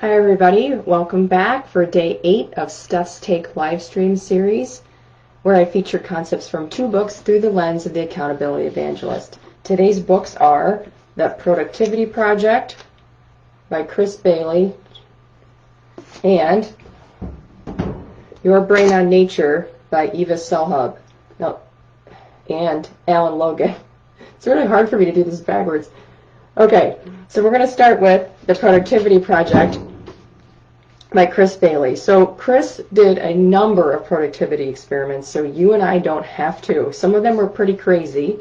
Hi everybody, welcome back for day 8 of Steph's Take live stream series, where I feature concepts from 2 books through the lens of the accountability evangelist. Today's books are The Productivity Project by Chris Bailey and Your Brain on Nature by Eva Selhub. And Alan Logan. It's really hard for me to do this backwards. Okay, so we're going to start with The Productivity Project by Chris Bailey. So Chris did a number of productivity experiments, so you and I don't have to. Some of them were pretty crazy.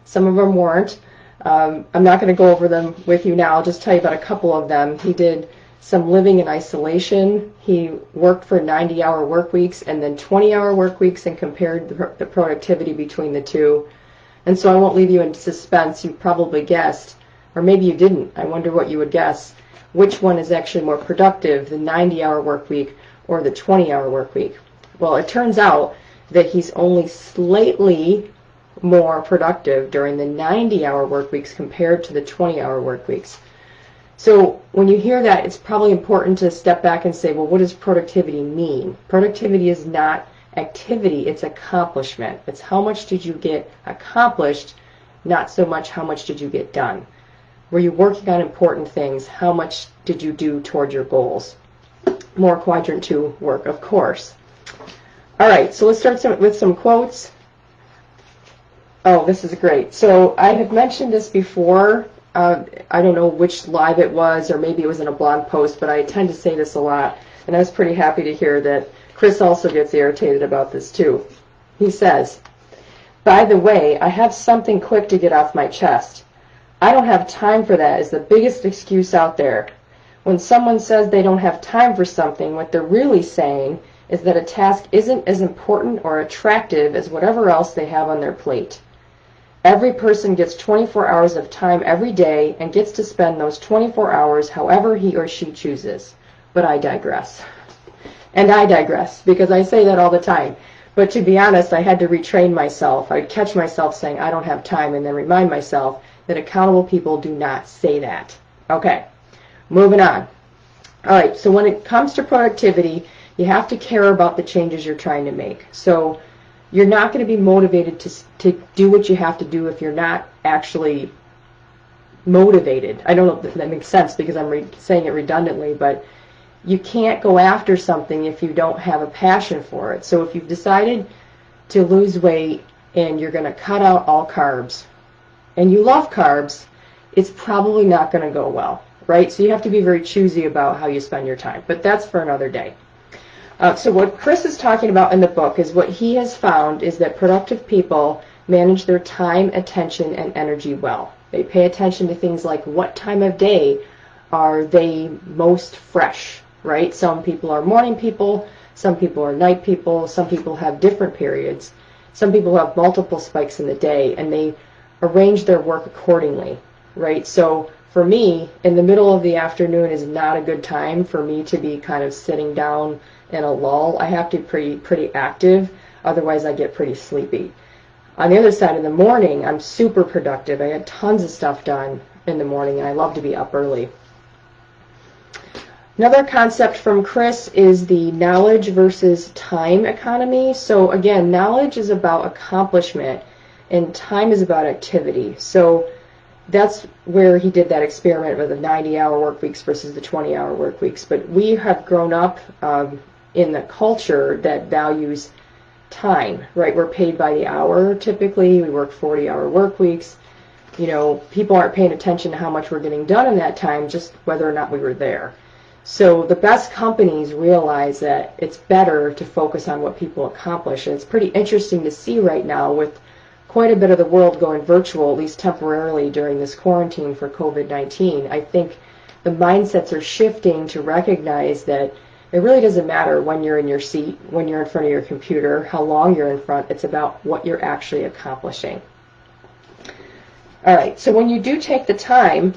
Some of them weren't. I'm not going to go over them with you now. I'll just tell you about a couple of them. He did some living in isolation. He worked for 90-hour work weeks and then 20-hour work weeks and compared the productivity between the two. And so I won't leave you in suspense. You probably guessed, or maybe you didn't. I wonder what you would guess. Which one is actually more productive, the 90-hour work week or the 20-hour work week? Well, it turns out that he's only slightly more productive during the 90-hour work weeks compared to the 20-hour work weeks. So when you hear that, it's probably important to step back and say, well, what does productivity mean? Productivity is not activity, it's accomplishment. It's how much did you get accomplished, not so much how much did you get done. Were you working on important things? How much did you do toward your goals? More quadrant 2 work, of course. All right, so let's start with some quotes. Oh, this is great. So I have mentioned this before. I don't know which live it was, or maybe it was in a blog post, but I tend to say this a lot, and I was pretty happy to hear that Chris also gets irritated about this too. He says, "By the way, I have something quick to get off my chest. I don't have time for that is the biggest excuse out there. When someone says they don't have time for something, what they're really saying is that a task isn't as important or attractive as whatever else they have on their plate. Every person gets 24 hours of time every day and gets to spend those 24 hours however he or she chooses." But I digress. And I digress, because I say that all the time. But to be honest, I had to retrain myself. I'd catch myself saying, I don't have time, and then remind myself that accountable people do not say that. Okay, moving on. All right, so when it comes to productivity, you have to care about the changes you're trying to make. So you're not going to be motivated to do what you have to do if you're not actually motivated. I don't know if that makes sense because I'm saying it redundantly, but you can't go after something if you don't have a passion for it. So if you've decided to lose weight and you're going to cut out all carbs, and you love carbs, it's probably not going to go well, right? So you have to be very choosy about how you spend your time, but that's for another day. So what Chris is talking about in the book is what he has found is that productive people manage their time, attention, and energy well. They pay attention to things like what time of day are they most fresh, right? Some people are morning people, some people are night people, some people have different periods, some people have multiple spikes in the day, and they arrange their work accordingly, right? So for me, in the middle of the afternoon is not a good time for me to be kind of sitting down in a lull. I have to be pretty active, otherwise I get pretty sleepy. On the other side, in the morning, I'm super productive. I had tons of stuff done in the morning, and I love to be up early. Another concept from Chris is the knowledge versus time economy. So again, knowledge is about accomplishment, and time is about activity. So that's where he did that experiment with the 90-hour work weeks versus the 20-hour work weeks. But we have grown up in the culture that values time, right? We're paid by the hour typically. We work 40-hour work weeks. You know, people aren't paying attention to how much we're getting done in that time, just whether or not we were there. So the best companies realize that it's better to focus on what people accomplish. And it's pretty interesting to see right now with quite a bit of the world going virtual, at least temporarily during this quarantine for COVID-19. I think the mindsets are shifting to recognize that it really doesn't matter when you're in your seat, when you're in front of your computer, how long you're in front. It's about what you're actually accomplishing. All right, so when you do take the time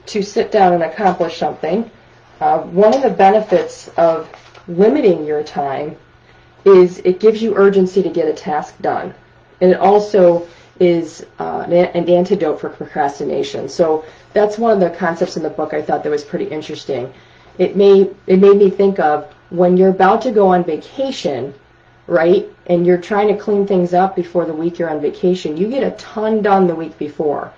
to sit down and accomplish something, one of the benefits of limiting your time is it gives you urgency to get a task done. And it also is an antidote for procrastination. So that's one of the concepts in the book I thought that was pretty interesting. it made me think of when you're about to go on vacation, right? And you're trying to clean things up before the week you're on vacation. You get a ton done the week before.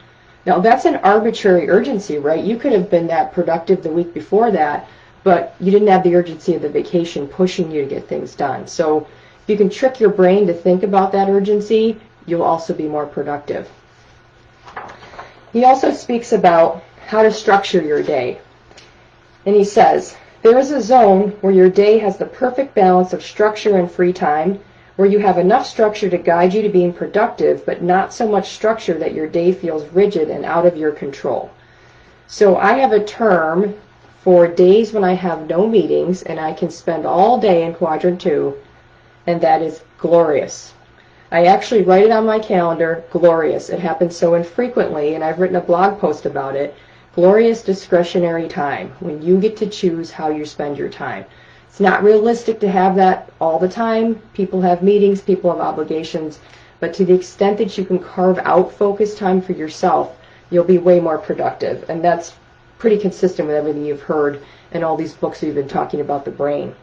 Now, that's an arbitrary urgency, right? You could have been that productive the week before that, but you didn't have the urgency of the vacation pushing you to get things done. So if you can trick your brain to think about that urgency, you'll also be more productive. He also speaks about how to structure your day. And he says, there is a zone where your day has the perfect balance of structure and free time, where you have enough structure to guide you to being productive, but not so much structure that your day feels rigid and out of your control. So I have a term for days when I have no meetings and I can spend all day in quadrant 2, and that is glorious. I actually write it on my calendar, glorious. It happens so infrequently, and I've written a blog post about it. Glorious discretionary time, when you get to choose how you spend your time. It's not realistic to have that all the time. People have meetings, people have obligations, but to the extent that you can carve out focused time for yourself, you'll be way more productive. And that's pretty consistent with everything you've heard in all these books we've been talking about the brain.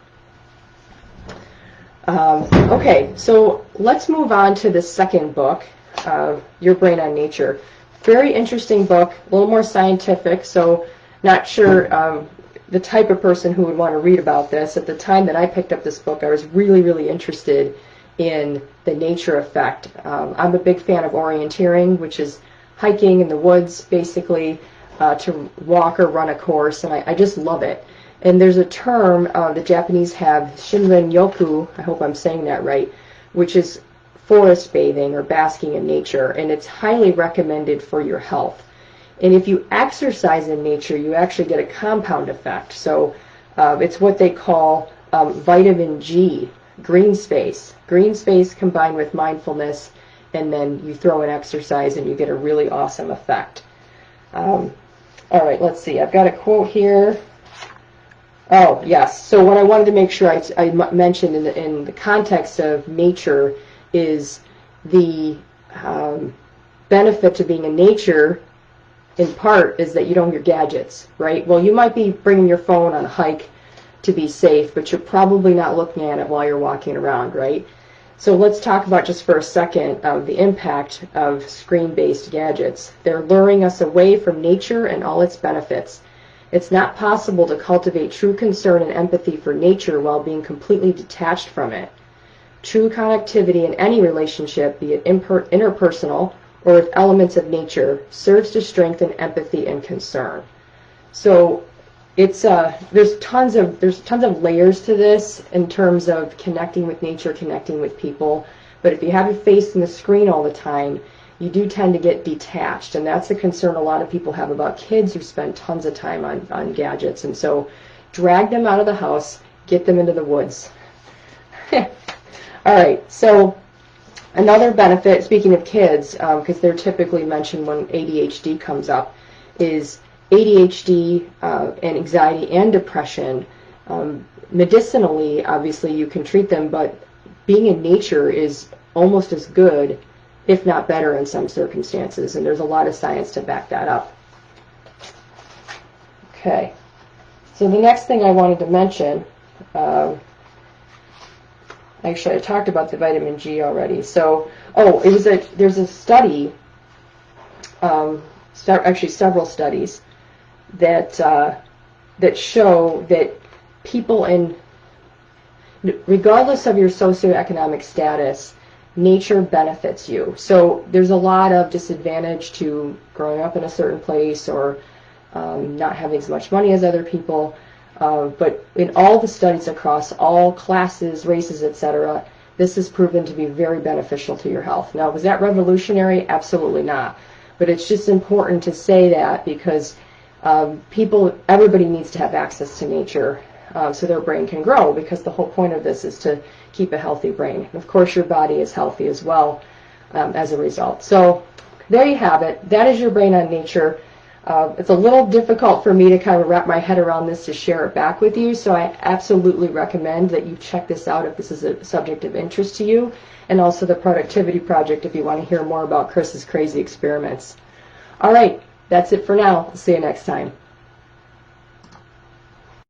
Okay, so let's move on to the second book, Your Brain on Nature. Very interesting book, a little more scientific, so not sure the type of person who would want to read about this. At the time that I picked up this book, I was really, really interested in the nature effect. I'm a big fan of orienteering, which is hiking in the woods, basically, to walk or run a course, and I just love it. And there's a term the Japanese have, Shinrin Yoku, I hope I'm saying that right, which is forest bathing or basking in nature, and it's highly recommended for your health. And if you exercise in nature, you actually get a compound effect. So it's what they call vitamin G, green space. Green space combined with mindfulness, and then you throw in exercise and you get a really awesome effect. All right, let's see. I've got a quote here. Oh, yes. So what I wanted to make sure I mentioned in the context of nature is the benefit to being in nature, in part, is that you don't have your gadgets, right? Well, you might be bringing your phone on a hike to be safe, but you're probably not looking at it while you're walking around, right? So let's talk about just for a second the impact of screen-based gadgets. They're luring us away from nature and all its benefits. It's not possible to cultivate true concern and empathy for nature while being completely detached from it. True connectivity in any relationship, be it interpersonal or with elements of nature, serves to strengthen empathy and concern. So it's there's tons of layers to this in terms of connecting with nature, connecting with people. But if you have your face in the screen all the time, you do tend to get detached, and that's a concern a lot of people have about kids who spend tons of time on gadgets. And so drag them out of the house, get them into the woods. All right, so another benefit, speaking of kids, because they're typically mentioned when ADHD comes up, is ADHD and anxiety and depression. Medicinally, obviously, you can treat them, but being in nature is almost as good, if not better in some circumstances, and there's a lot of science to back that up. Okay, so the next thing I wanted to mention, actually I talked about the vitamin G already. So, there's a study, actually several studies that show that people regardless of your socioeconomic status, nature benefits you. So there's a lot of disadvantage to growing up in a certain place or not having as much money as other people. But in all the studies across all classes, races, etc., this is proven to be very beneficial to your health. Now, was that revolutionary? Absolutely not. But it's just important to say that because everybody needs to have access to nature so their brain can grow, because the whole point of this is to keep a healthy brain. And of course, your body is healthy as well as a result. So there you have it. That is Your Brain on Nature. It's a little difficult for me to kind of wrap my head around this to share it back with you, so I absolutely recommend that you check this out if this is a subject of interest to you, and also the Productivity Project if you want to hear more about Chris's crazy experiments. All right, that's it for now. See you next time.